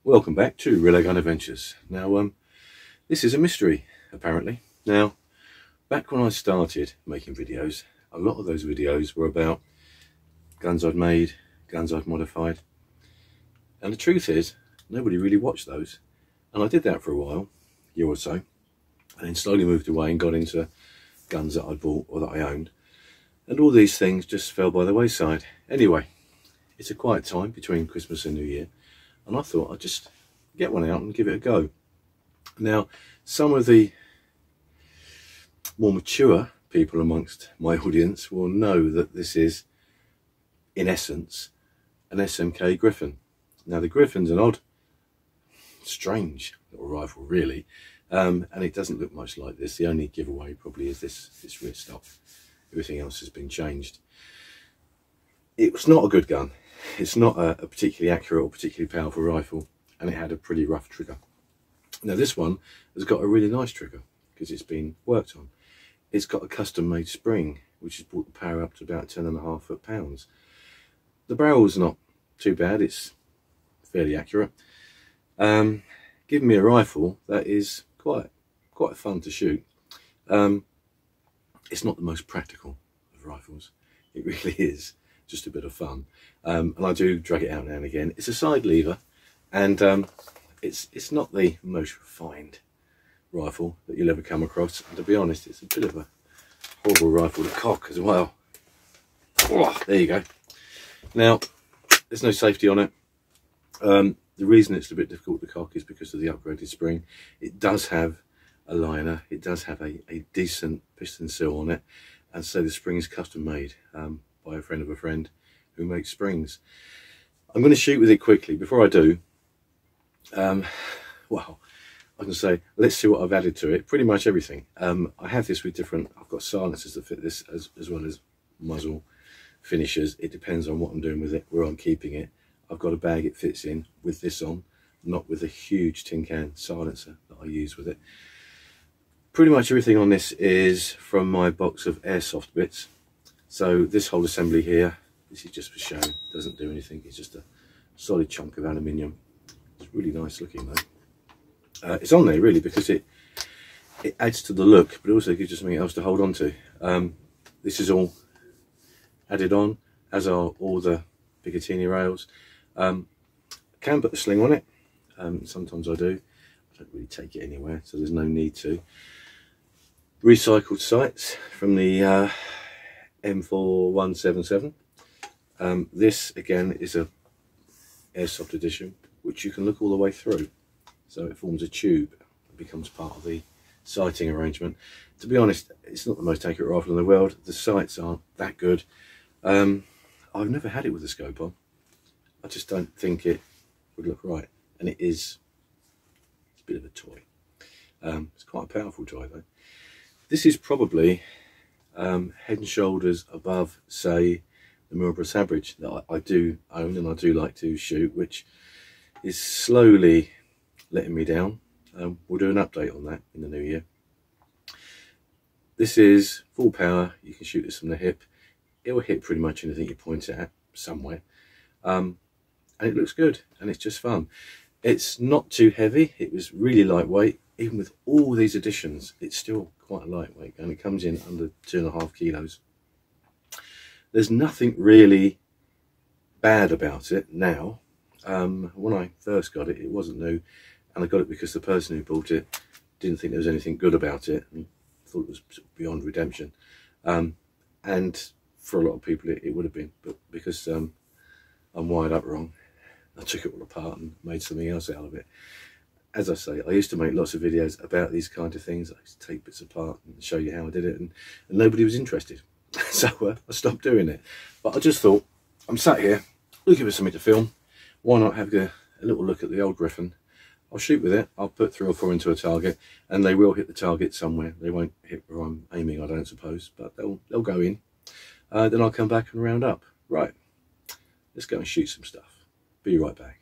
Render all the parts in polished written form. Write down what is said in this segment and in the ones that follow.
Welcome back to Real Gun Adventures. Now, this is a mystery, apparently. Now, back when I started making videos, a lot of those videos were about guns I'd made, guns I'd modified. And the truth is, nobody really watched those. And I did that for a while, a year or so, and then slowly moved away and got into guns that I bought or that I owned. And all these things just fell by the wayside. Anyway, it's a quiet time between Christmas and New Year, and I thought I'd just get one out and give it a go. Now, some of the more mature people amongst my audience will know that this is, in essence, an SMK Griffin. Now, the Griffin's an odd, strange little rifle, really, and it doesn't look much like this. The only giveaway probably is this rear stop. Everything else has been changed. It was not a good gun. It's not a particularly accurate or particularly powerful rifle, and it had a pretty rough trigger. Now, this one has got a really nice trigger because it's been worked on. It's got a custom made spring which has brought the power up to about 10.5 foot-pounds. The barrel's not too bad, it's fairly accurate. Giving me a rifle that is quite fun to shoot. It's not the most practical of rifles, it really is just a bit of fun, and I do drag it out now and again. It's a side lever, and it's not the most refined rifle that you'll ever come across, and to be honest, it's a bit of a horrible rifle to cock as well. Oh, there you go. Now, there's no safety on it. The reason it's a bit difficult to cock is because of the upgraded spring. It does have a liner, it does have a decent piston seal on it, and so the spring is custom made by a friend of a friend who makes springs. I'm going to shoot with it quickly. Before I do, well, I can say, let's see what I've added to it. Pretty much everything. I have this with different, I've got silencers that fit this as well as muzzle finishers. It depends on what I'm doing with it, where I'm keeping it. I've got a bag it fits in with this on, not with a huge tin can silencer that I use with it. Pretty much everything on this is from my box of airsoft bits. So this whole assembly here, this is just for show, doesn't do anything. It's just a solid chunk of aluminium. It's really nice looking though. It's on there really because it adds to the look, but also gives you something else to hold on to. This is all added on, as are all the Picatinny rails. I can put the sling on it, sometimes I do. I don't really take it anywhere, so there's no need to. Recycled sights from the M4177. This again is a airsoft edition, which you can look all the way through, so it forms a tube and becomes part of the sighting arrangement. To be honest, it's not the most accurate rifle in the world. The sights aren't that good. I've never had it with a scope on. I just don't think it would look right, and it's a bit of a toy. It's quite a powerful toy though. This is probably head and shoulders above, say, the Milborough average that I do own and I do like to shoot, which is slowly letting me down. We'll do an update on that in the new year. This is full power. You can shoot this from the hip. It will hit pretty much anything you point it at somewhere, and it looks good and it's just fun. It's not too heavy. It was really lightweight. Even with all these additions, it's still quite lightweight, and it comes in under 2.5 kilos. There's nothing really bad about it now. When I first got it, it wasn't new, and I got it because the person who bought it didn't think there was anything good about it and thought it was beyond redemption. And for a lot of people it would have been, but because I'm wired up wrong, I took it all apart and made something else out of it. As I say, I used to make lots of videos about these kind of things. I used to take bits apart and show you how I did it, and nobody was interested. So I stopped doing it. But I just thought, I'm sat here looking for something to film. Why not have a little look at the old Griffin? I'll shoot with it. I'll put 3 or 4 into a target, and they will hit the target somewhere. They won't hit where I'm aiming, I don't suppose, but they'll go in. Then I'll come back and round up. Right, let's go and shoot some stuff. Be right back.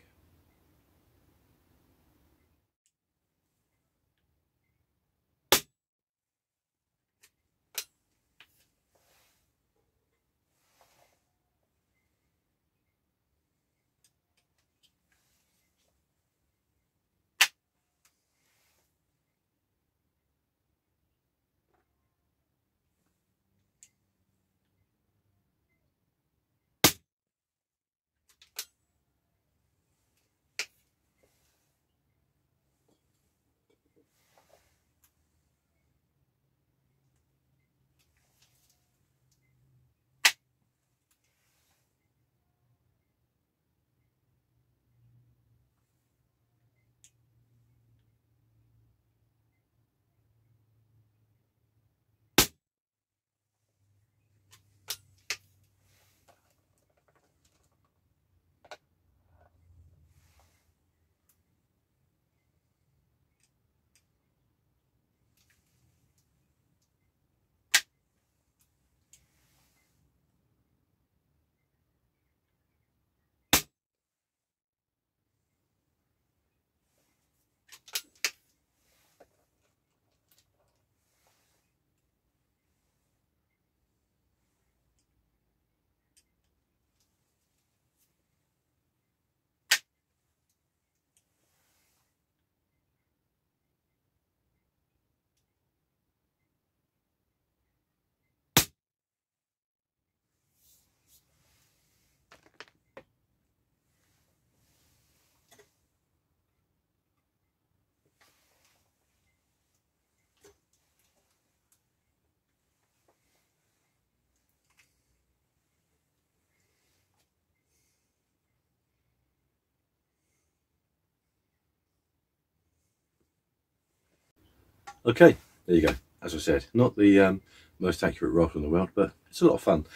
Okay, there you go. As I said, not the most accurate rifle in the world, but it's a lot of fun.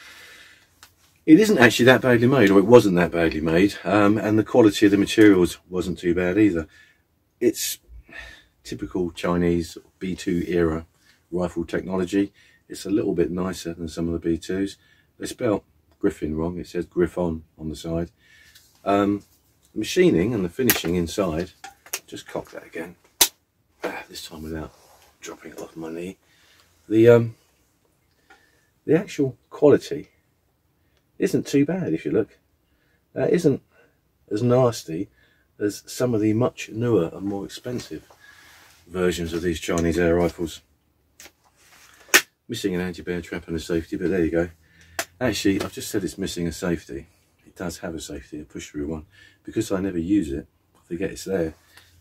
It isn't actually that badly made, or it wasn't that badly made, and the quality of the materials wasn't too bad either. It's typical Chinese B2 era rifle technology. It's a little bit nicer than some of the B2s. They spelled Griffin wrong. It says Griffon on the side. Machining and the finishing inside, just cock that again, this time without dropping it off my knee. The actual quality isn't too bad if you look. That isn't as nasty as some of the much newer and more expensive versions of these Chinese air rifles. Missing an anti-bear trap and a safety, but there you go. Actually, I've just said it's missing a safety. It does have a safety, a push-through one. Because I never use it, I forget it's there.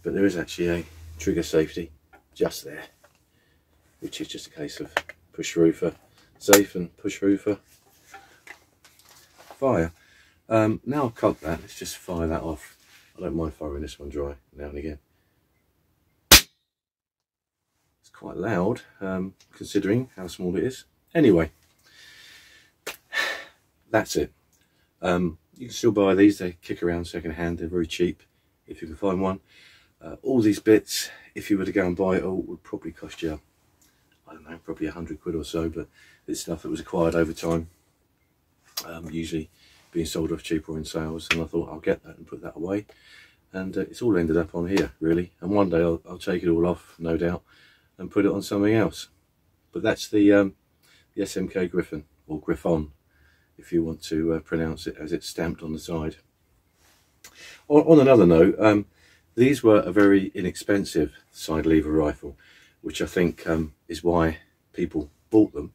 But there is actually a trigger safety just there, which is just a case of push-through for safe and push-through for fire. Now I've cocked that, let's just fire that off. I don't mind firing this one dry now and again. It's quite loud, considering how small it is. Anyway, that's it. You can still buy these, they kick around second hand, they're very cheap if you can find one. All these bits, if you were to go and buy it all, would probably cost you, I don't know, probably 100 quid or so, but it's stuff that was acquired over time, usually being sold off cheaper in sales, and I thought I'll get that and put that away, and it's all ended up on here really, and one day I'll take it all off, no doubt, and put it on something else. But that's the SMK Griffin, or Griffon, if you want to pronounce it as it's stamped on the side. On another note, these were a very inexpensive side lever rifle, which I think is why people bought them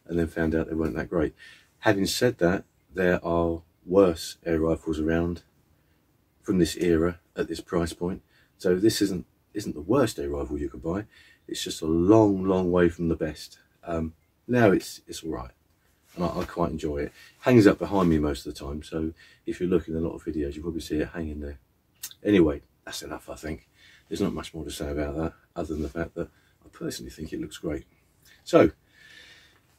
and then found out they weren't that great. Having said that, there are worse air rifles around from this era at this price point, so this isn't the worst air rifle you could buy. It's just a long way from the best. Now it's all right, and I quite enjoy it. Hangs up behind me most of the time, so if you look in a lot of videos you'll probably see it hanging there. Anyway, that's enough, I think. There's not much more to say about that other than the fact that I personally think it looks great. So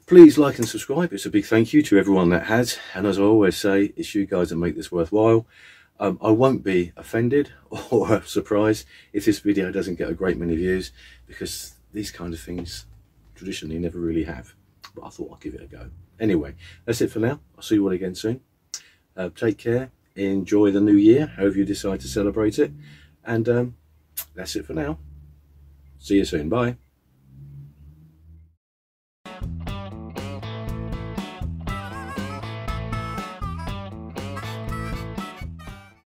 please like and subscribe. It's a big thank you to everyone that has, and as I always say, it's you guys that make this worthwhile. I won't be offended or surprised if this video doesn't get a great many views, because these kind of things traditionally never really have, but I thought I'd give it a go. Anyway, that's it for now. I'll see you all again soon. Take care, enjoy the new year, however you decide to celebrate it, and that's it for now. See you soon, bye.